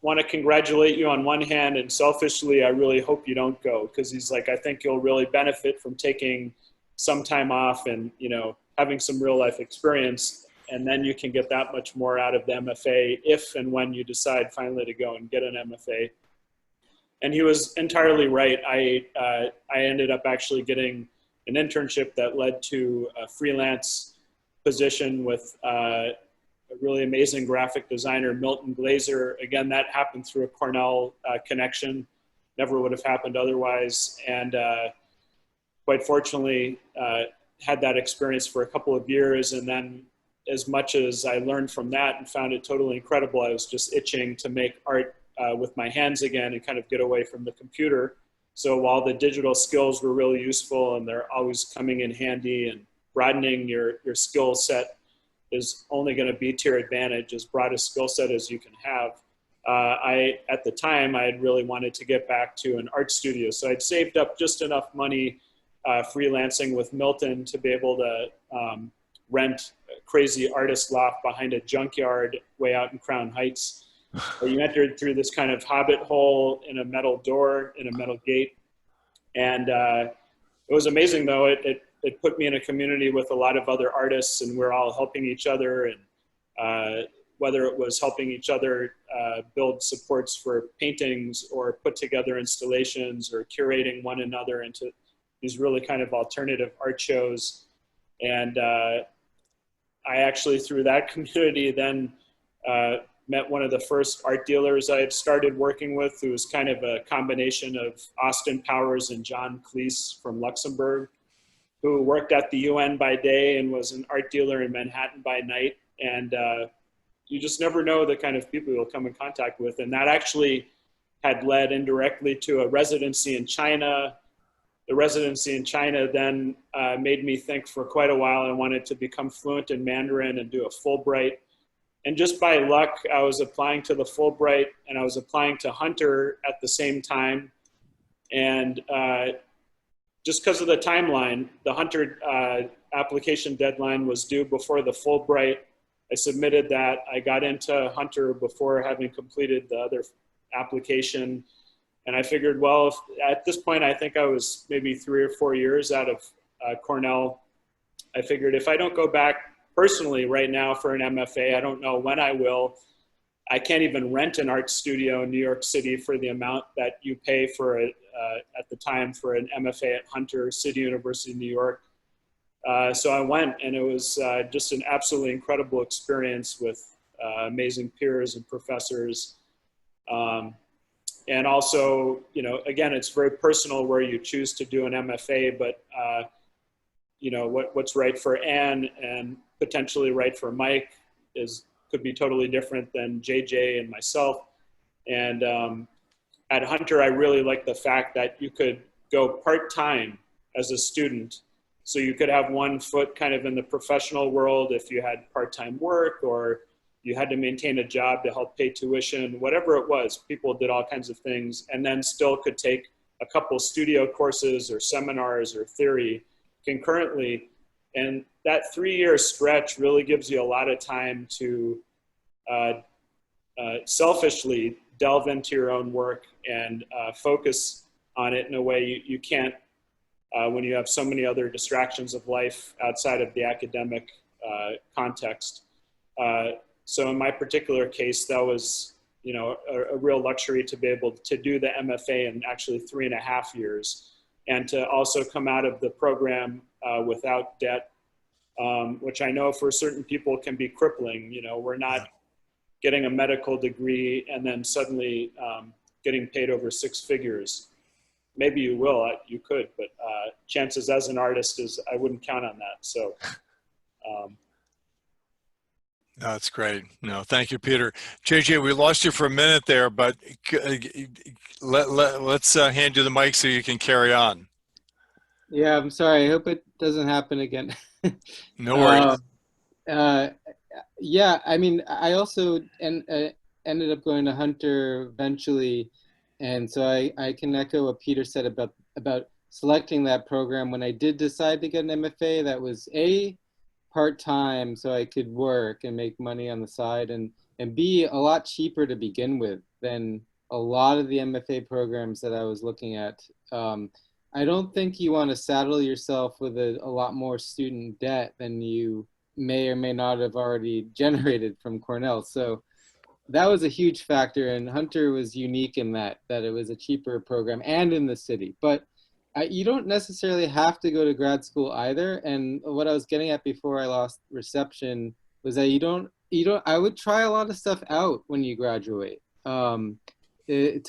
want to congratulate you on one hand, and selfishly, I really hope you don't go, because he's like, I think you'll really benefit from taking some time off and, you know, having some real life experience, and then you can get that much more out of the MFA if and when you decide finally to go and get an MFA. And he was entirely right. I ended up actually getting an internship that led to a freelance position with a really amazing graphic designer, Milton Glaser. Again, that happened through a Cornell connection. Never would have happened otherwise. And quite fortunately, had that experience for a couple of years. And then as much as I learned from that and found it totally incredible, I was just itching to make art with my hands again and kind of get away from the computer. So while the digital skills were really useful and they're always coming in handy, and broadening your skill set is only going to be to your advantage, as broad a skill set as you can have. At the time, I had really wanted to get back to an art studio. So I'd saved up just enough money freelancing with Milton to be able to rent a crazy artist loft behind a junkyard way out in Crown Heights, where you entered through this kind of hobbit hole in a metal door, in a metal gate. And it was amazing, though. It put me in a community with a lot of other artists, and we're all helping each other. And whether it was helping each other build supports for paintings, or put together installations, or curating one another into these really kind of alternative art shows. And I actually, through that community, then met one of the first art dealers I had started working with, who was kind of a combination of Austin Powers and John Cleese from Luxembourg, who worked at the UN by day and was an art dealer in Manhattan by night. And you just never know the kind of people you'll come in contact with. And that actually had led indirectly to a residency in China. The residency in China then made me think for quite a while I wanted to become fluent in Mandarin and do a Fulbright. And just by luck, I was applying to the Fulbright and I was applying to Hunter at the same time. And just because of the timeline, the Hunter application deadline was due before the Fulbright. I submitted that. I got into Hunter before having completed the other application. And I figured, well, at this point, I think I was maybe 3 or 4 years out of Cornell. I figured if I don't go back personally right now for an MFA, I don't know when I will. I can't even rent an art studio in New York City for the amount that you pay for it at the time for an MFA at Hunter City University, New York. So I went, and it was just an absolutely incredible experience with amazing peers and professors. And also, you know, again, it's very personal where you choose to do an MFA, but you know, what's right for Anne and potentially right for Mike could be totally different than JJ and myself. And at Hunter, I really like the fact that you could go part-time as a student. So you could have one foot kind of in the professional world if you had part-time work, or you had to maintain a job to help pay tuition, whatever it was. People did all kinds of things, and then still could take a couple studio courses or seminars or theory concurrently. And that 3-year stretch really gives you a lot of time to selfishly delve into your own work and focus on it in a way you can't when you have so many other distractions of life outside of the academic context. So in my particular case, that was, you know, a real luxury to be able to do the MFA in actually 3.5 years, and to also come out of the program without debt, which I know for certain people can be crippling. You know, we're not getting a medical degree and then suddenly getting paid over 6 figures. Maybe you will, you could, but chances as an artist is I wouldn't count on that. So. That's great. No, thank you, Peter. JJ, we lost you for a minute there, but let's hand you the mic so you can carry on. Yeah, I'm sorry. I hope it doesn't happen again. No worries. Yeah, I mean, I also ended up going to Hunter eventually, and so I can echo what Peter said about selecting that program. When I did decide to get an MFA, that was part-time so I could work and make money on the side, and B, a lot cheaper to begin with than a lot of the MFA programs that I was looking at. I don't think you want to saddle yourself with a lot more student debt than you may or may not have already generated from Cornell. So that was a huge factor, and Hunter was unique in that it was a cheaper program and in the city. But you don't necessarily have to go to grad school either. And what I was getting at before I lost reception was that I would try a lot of stuff out when you graduate to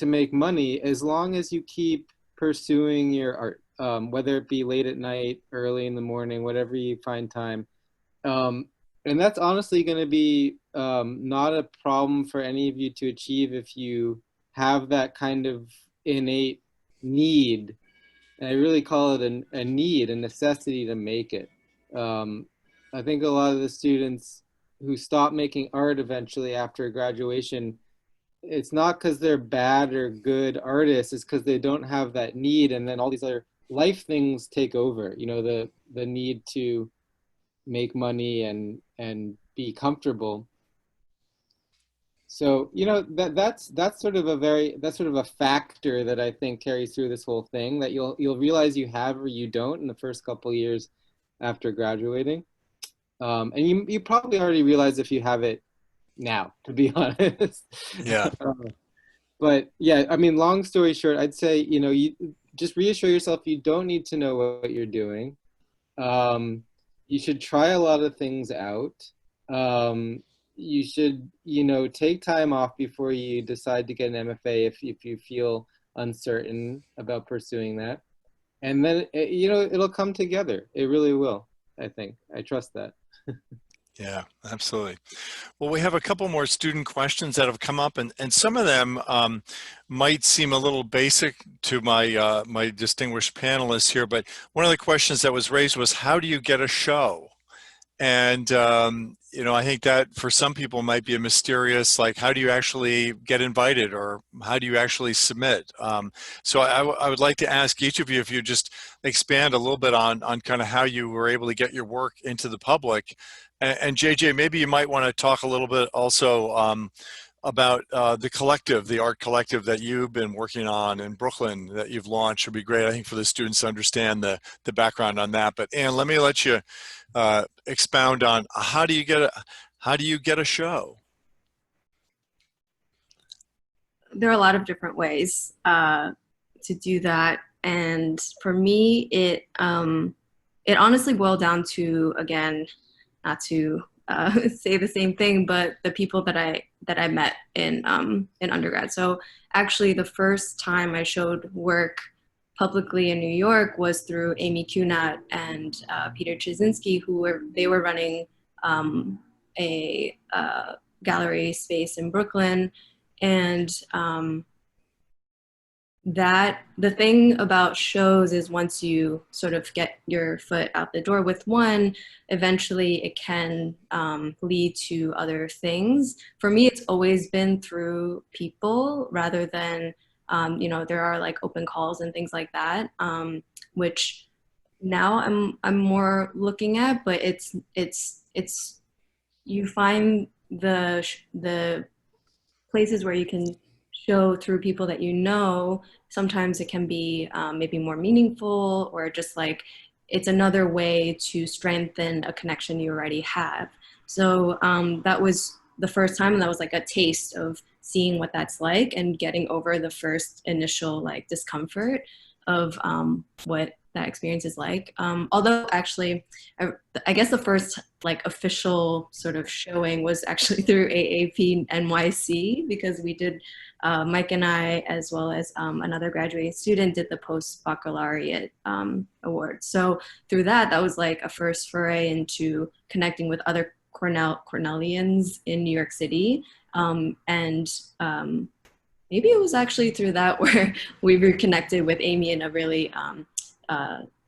make money, as long as you keep pursuing your art, whether it be late at night, early in the morning, whatever you find time. And that's honestly going to be not a problem for any of you to achieve if you have that kind of innate need. And I really call it a need, a necessity to make it. I think a lot of the students who stop making art eventually after graduation, it's not because they're bad or good artists, it's because they don't have that need, and then all these other life things take over. You know, the need to make money and be comfortable. So, you know, that's sort of a factor that I think carries through this whole thing, that you'll realize you have or you don't in the first couple of years after graduating. And you probably already realize if you have it now, to be honest. Yeah. But yeah, I mean, long story short, I'd say, you know, you just reassure yourself you don't need to know what you're doing. You should try a lot of things out. You should, you know, take time off before you decide to get an MFA if you feel uncertain about pursuing that. And then, you know, it'll come together. It really will, I think. I trust that. Yeah, absolutely. Well, we have a couple more student questions that have come up, and some of them might seem a little basic to my my distinguished panelists here, but one of the questions that was raised was, how do you get a show? And, you know, I think that for some people might be a mysterious, like, how do you actually get invited, or how do you actually submit? So I would like to ask each of you if you just expand a little bit on kind of how you were able to get your work into the public. And JJ, maybe you might want to talk a little bit also about the collective, the art collective that you've been working on in Brooklyn that you've launched. Would be great, I think, for the students to understand the background on that. But Anne, let me let you expound on how do you get a show? There are a lot of different ways to do that, and for me, it honestly boiled down to, again, not to say the same thing, but the people that I met in undergrad. So actually, the first time I showed work publicly in New York was through Amy Cunat and Peter Chizinski, they were running a gallery space in Brooklyn. And the thing about shows is once you sort of get your foot out the door with one, eventually it can lead to other things. For me, it's always been through people rather than, there are like open calls and things like that, which now I'm more looking at, but it's you find the places where you can show through people that you know. Sometimes it can be maybe more meaningful, or just like it's another way to strengthen a connection you already have. So that was the first time, and that was like a taste of seeing what that's like and getting over the first initial like discomfort of what that experience is like. Although actually, I guess the first like official sort of showing was actually through AAP NYC, because we did, Mike and I, as well as another graduating student, did the post-baccalaureate award. So through that was like a first foray into connecting with other Cornellians in New York City. Maybe it was actually through that where we reconnected with Amy in a really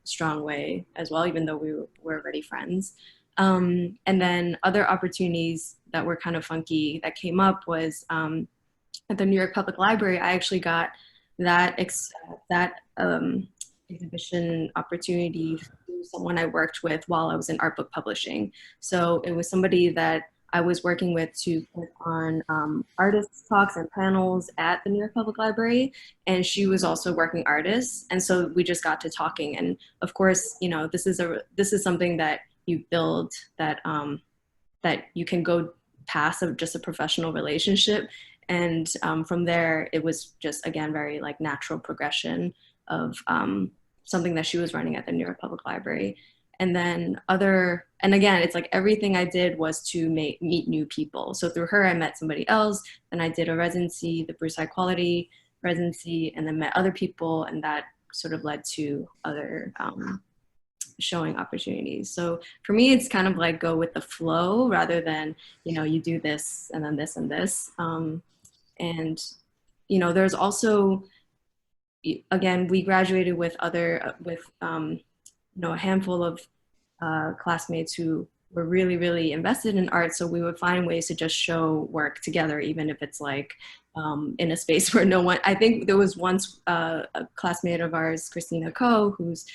strong way as well, even though we were already friends. And then other opportunities that were kind of funky that came up was at the New York Public Library. I actually got that exhibition opportunity through someone I worked with while I was in art book publishing. So it was somebody that I was working with to put on artist talks and panels at the New York Public Library, and she was also working artists, and so we just got to talking. And of course, this is something that you build, that that you can go past of just a professional relationship, and from there it was just, again, very like natural progression of something that she was running at the New York Public Library. And then and again, it's like everything I did was to meet new people. So through her, I met somebody else, and I did a residency, the Bruce High Quality residency, and then met other people, and that sort of led to other showing opportunities. So for me, it's kind of like go with the flow rather than, you do this and then this and this. And, there's also, again, we graduated with a handful of classmates who were really, really invested in art. So we would find ways to just show work together, even if it's like in a space where no one, I think there was once a classmate of ours, Christina Ko, who's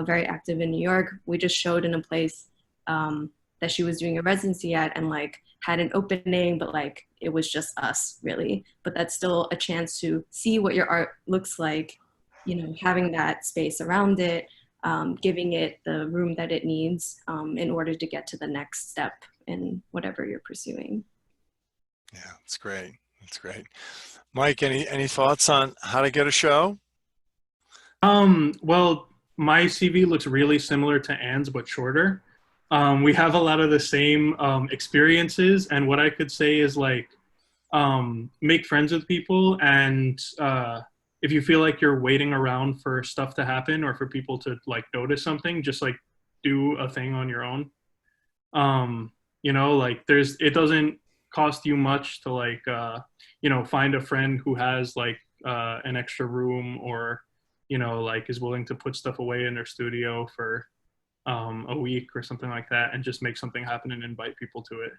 very active in New York. We just showed in a place that she was doing a residency at, and like had an opening, but like it was just us really. But that's still a chance to see what your art looks like, having that space around it. Giving it the room that it needs in order to get to the next step in whatever you're pursuing. Yeah, that's great. That's great. Mike, any thoughts on how to get a show? Well, my CV looks really similar to Anne's, but shorter. We have a lot of the same experiences, and what I could say is like, make friends with people, and if you feel like you're waiting around for stuff to happen or for people to like notice something, just like do a thing on your own. Like it doesn't cost you much to like, find a friend who has like an extra room, or, like is willing to put stuff away in their studio for a week or something like that, and just make something happen and invite people to it.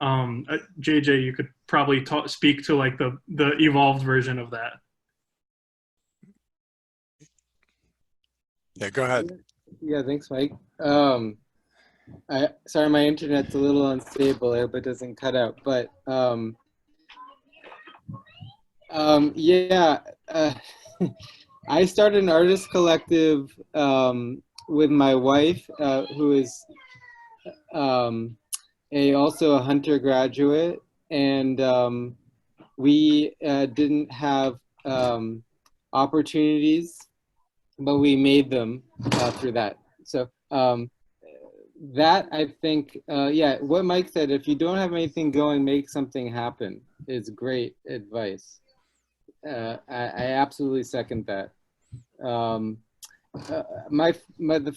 JJ, you could probably speak to like the evolved version of that. Yeah, go ahead. Yeah, thanks, Mike. Sorry, my internet's a little unstable. I hope it doesn't cut out. But I started an artist collective with my wife, who is also a Hunter graduate, and we didn't have opportunities, but we made them through that. So that, I think, what Mike said, if you don't have anything going, make something happen, is great advice. I absolutely second that. The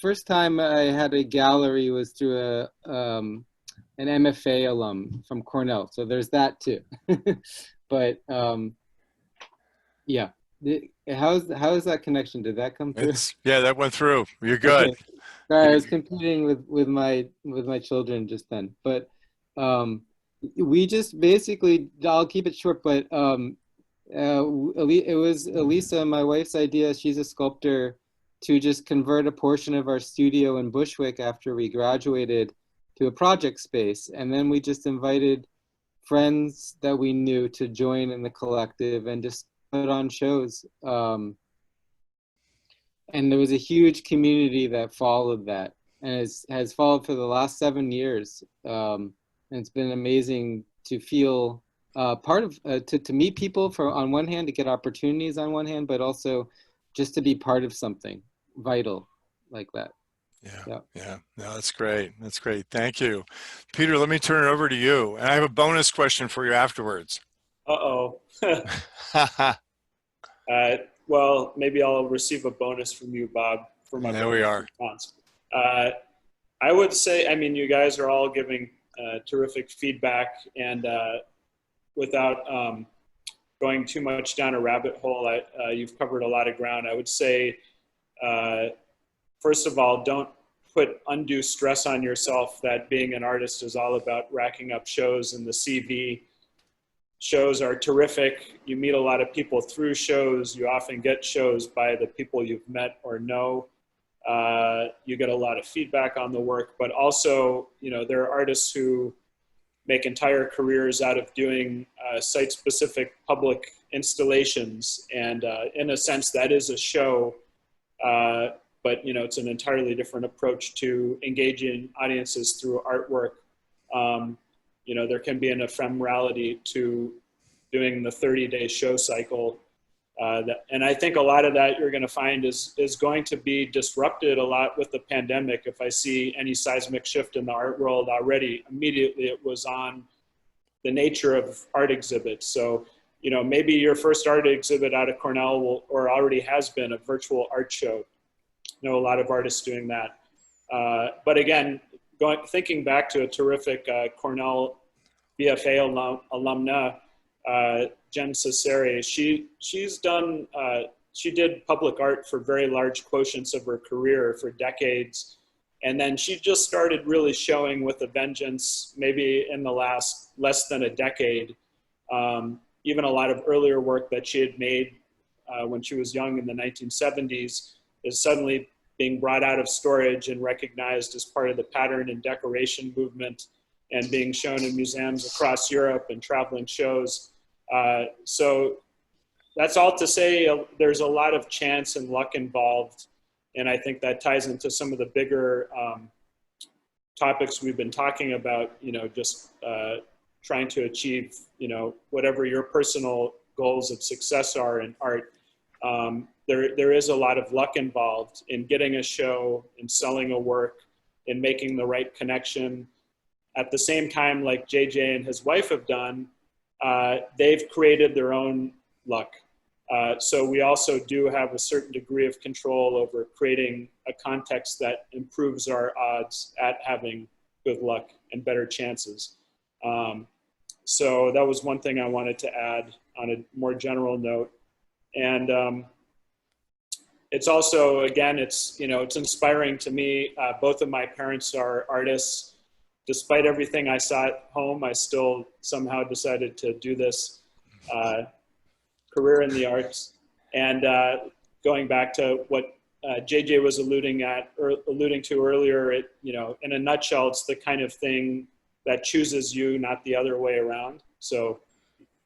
first time I had a gallery was through an MFA alum from Cornell. So there's that too. But yeah, how is that connection? Did that come through? Yeah, that went through. You're good. Okay. Sorry, I was competing with my children just then. But we just basically, I'll keep it short, but it was Elisa, my wife's idea. She's a sculptor, to just convert a portion of our studio in Bushwick after we graduated to a project space. And then we just invited friends that we knew to join in the collective and just put on shows. And there was a huge community that followed that, and has followed for the last 7 years. And it's been amazing to feel part of, to meet people on one hand, to get opportunities on one hand, but also just to be part of something vital like that. Yeah. No, that's great. That's great. Thank you. Peter, let me turn it over to you. And I have a bonus question for you afterwards. Uh-oh. Well, maybe I'll receive a bonus from you, Bob, for my there we are. response. I would say, I mean, you guys are all giving terrific feedback, and without going too much down a rabbit hole, you've covered a lot of ground. I would say, first of all, don't put undue stress on yourself that being an artist is all about racking up shows in the CV. Shows are terrific. You meet a lot of people through shows. You often get shows by the people you've met or know. You get a lot of feedback on the work, but also, you know, there are artists who make entire careers out of doing site-specific public installations. And in a sense, that is a show, but, you know, it's an entirely different approach to engaging audiences through artwork. You know, there can be an ephemerality to doing the 30-day show cycle. And I think a lot of that you're going to find is going to be disrupted a lot with the pandemic. If I see any seismic shift in the art world already, immediately it was on the nature of art exhibits. So, you know, maybe your first art exhibit out of Cornell will, or already has been, a virtual art show. I know a lot of artists doing that. But again, thinking back to a terrific Cornell BFA alumna, Jen Cesare, she did public art for very large quotients of her career for decades. And then she just started really showing with a vengeance, maybe in the last less than a decade. Even a lot of earlier work that she had made when she was young in the 1970s is suddenly being brought out of storage and recognized as part of the pattern and decoration movement, and being shown in museums across Europe and traveling shows. So that's all to say there's a lot of chance and luck involved. And I think that ties into some of the bigger topics we've been talking about, you know, just trying to achieve, you know, whatever your personal goals of success are in art. There is a lot of luck involved in getting a show, in selling a work, in making the right connection. At the same time, like JJ and his wife have done, they've created their own luck. So we also do have a certain degree of control over creating a context that improves our odds at having good luck and better chances. So that was one thing I wanted to add on a more general note. And it's also, again, it's, you know, it's inspiring to me. Both of my parents are artists. Despite everything I saw at home, I still somehow decided to do this career in the arts. And going back to what JJ was alluding to earlier, it, you know, in a nutshell, it's the kind of thing that chooses you, not the other way around. So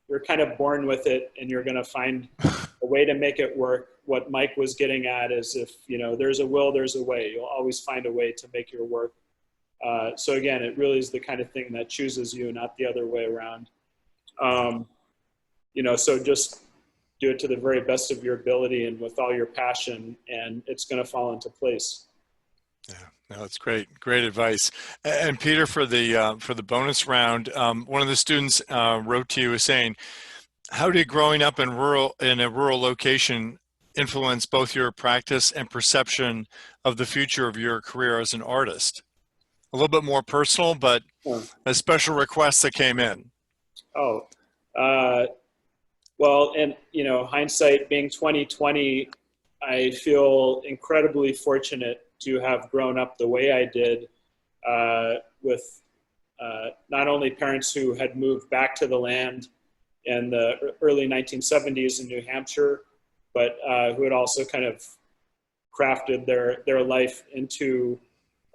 you're kind of born with it, and you're going to find a way to make it work. What Mike was getting at is, if, you know, there's a will, there's a way. You'll always find a way to make your work. So again, it really is the kind of thing that chooses you, not the other way around. You know, so just do it to the very best of your ability and with all your passion, and it's going to fall into place. Yeah, no, that's great. Great advice. And Peter, for the bonus round, one of the students wrote to you saying, how did growing up in a rural location influence both your practice and perception of the future of your career as an artist? A little bit more personal, but a special request that came in. Oh, well, and hindsight being 2020, I feel incredibly fortunate to have grown up the way I did, with not only parents who had moved back to the land in the early 1970s in New Hampshire, but who had also kind of crafted their life into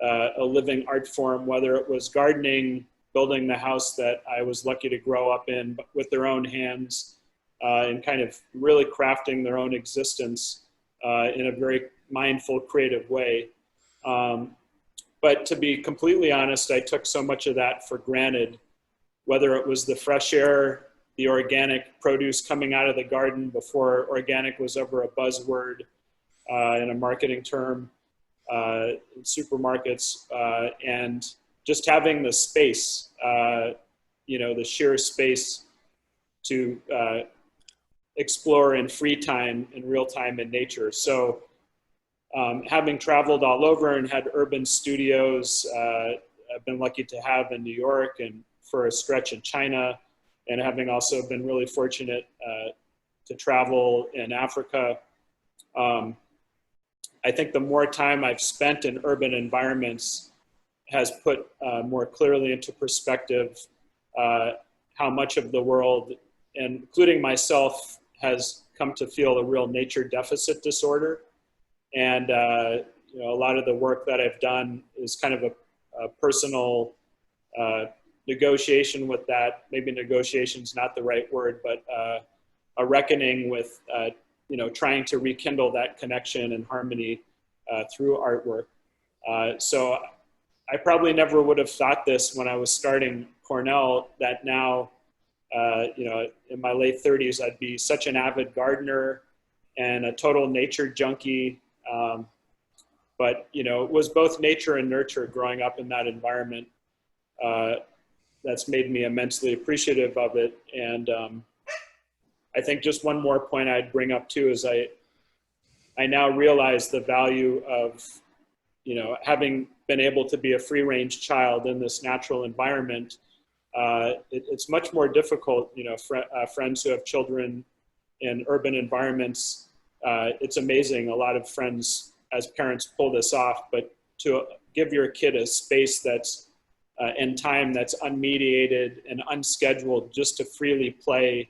a living art form, whether it was gardening, building the house that I was lucky to grow up in with their own hands, and kind of really crafting their own existence in a very mindful, creative way. But to be completely honest, I took so much of that for granted, whether it was the fresh air, the organic produce coming out of the garden before organic was ever a buzzword in a marketing term, in supermarkets, and just having the space, the sheer space to explore in free time, in real time in nature. So having traveled all over and had urban studios, I've been lucky to have in New York and for a stretch in China, and having also been really fortunate to travel in Africa. I think the more time I've spent in urban environments has put more clearly into perspective how much of the world, including myself, has come to feel a real nature deficit disorder. And a lot of the work that I've done is kind of a personal negotiation with that. Maybe negotiation is not the right word, but a reckoning with trying to rekindle that connection and harmony through artwork. So I probably never would have thought this when I was starting Cornell, that now, in my late 30s, I'd be such an avid gardener and a total nature junkie. But it was both nature and nurture growing up in that environment. That's made me immensely appreciative of it. And I think just one more point I'd bring up too is I now realize the value of, having been able to be a free-range child in this natural environment. It's much more difficult, friends who have children in urban environments. It's amazing. A lot of friends as parents pull this off, but to give your kid a space that's in time that's unmediated and unscheduled, just to freely play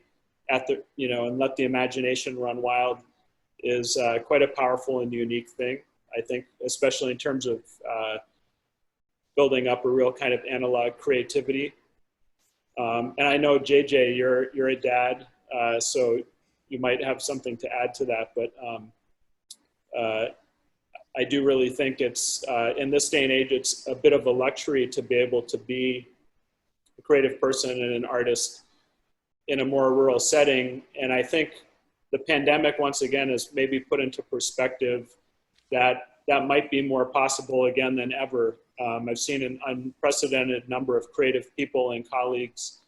at the, and let the imagination run wild, is quite a powerful and unique thing. I think, especially in terms of building up a real kind of analog creativity. And I know, JJ, you're a dad, so you might have something to add to that, but I do really think it's, in this day and age, it's a bit of a luxury to be able to be a creative person and an artist in a more rural setting. And I think the pandemic, once again, has maybe put into perspective that might be more possible again than ever. I've seen an unprecedented number of creative people and colleagues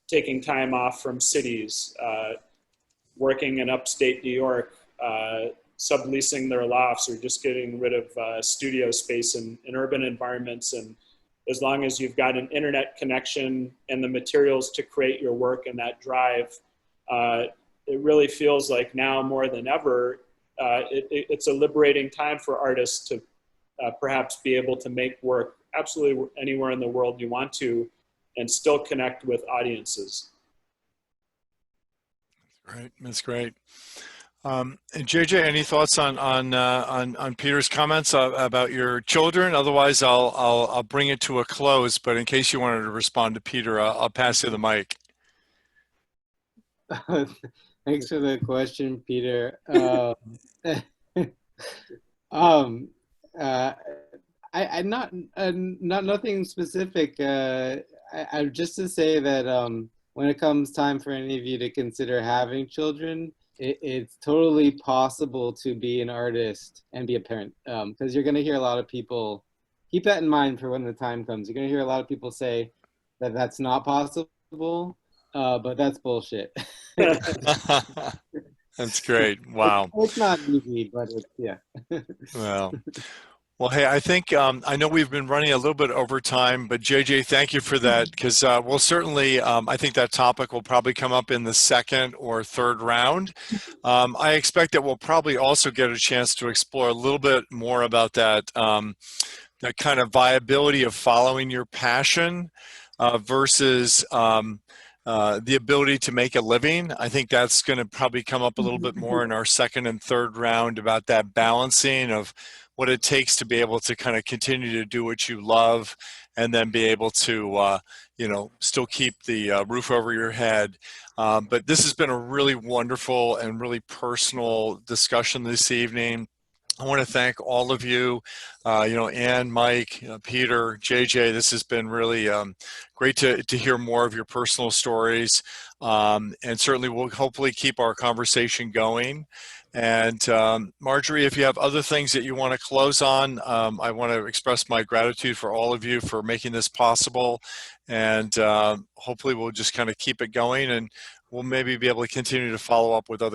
taking time off from cities, working in upstate New York, subleasing their lofts or just getting rid of studio space in urban environments. And as long as you've got an internet connection and the materials to create your work and that drive, it really feels like now more than ever, it's a liberating time for artists to perhaps be able to make work absolutely anywhere in the world you want to and still connect with audiences. Right, that's great. And JJ, any thoughts on Peter's comments about your children? Otherwise, I'll bring it to a close. But in case you wanted to respond to Peter, I'll pass you the mic. Thanks for the question, Peter. Nothing specific. I just to say that when it comes time for any of you to consider having children, it's totally possible to be an artist and be a parent, because you're going to hear a lot of people, keep that in mind for when the time comes. You're going to hear a lot of people say that that's not possible, but that's bullshit. That's great. Wow. It's not easy, but it's, yeah. Well, hey, I think I know we've been running a little bit over time, but JJ, thank you for that, because we'll certainly, I think that topic will probably come up in the second or third round. I expect that we'll probably also get a chance to explore a little bit more about that, that kind of viability of following your passion versus the ability to make a living. I think that's going to probably come up a little bit more in our second and third round about that balancing of what it takes to be able to kind of continue to do what you love and then be able to, you know, still keep the roof over your head. But this has been a really wonderful and really personal discussion this evening. I want to thank all of you, you know, Ann, Mike, Peter, JJ. This has been really great to hear more of your personal stories. And certainly we'll hopefully keep our conversation going. And Marjorie, if you have other things that you want to close on, I want to express my gratitude for all of you for making this possible. And hopefully we'll just kind of keep it going, and we'll maybe be able to continue to follow up with other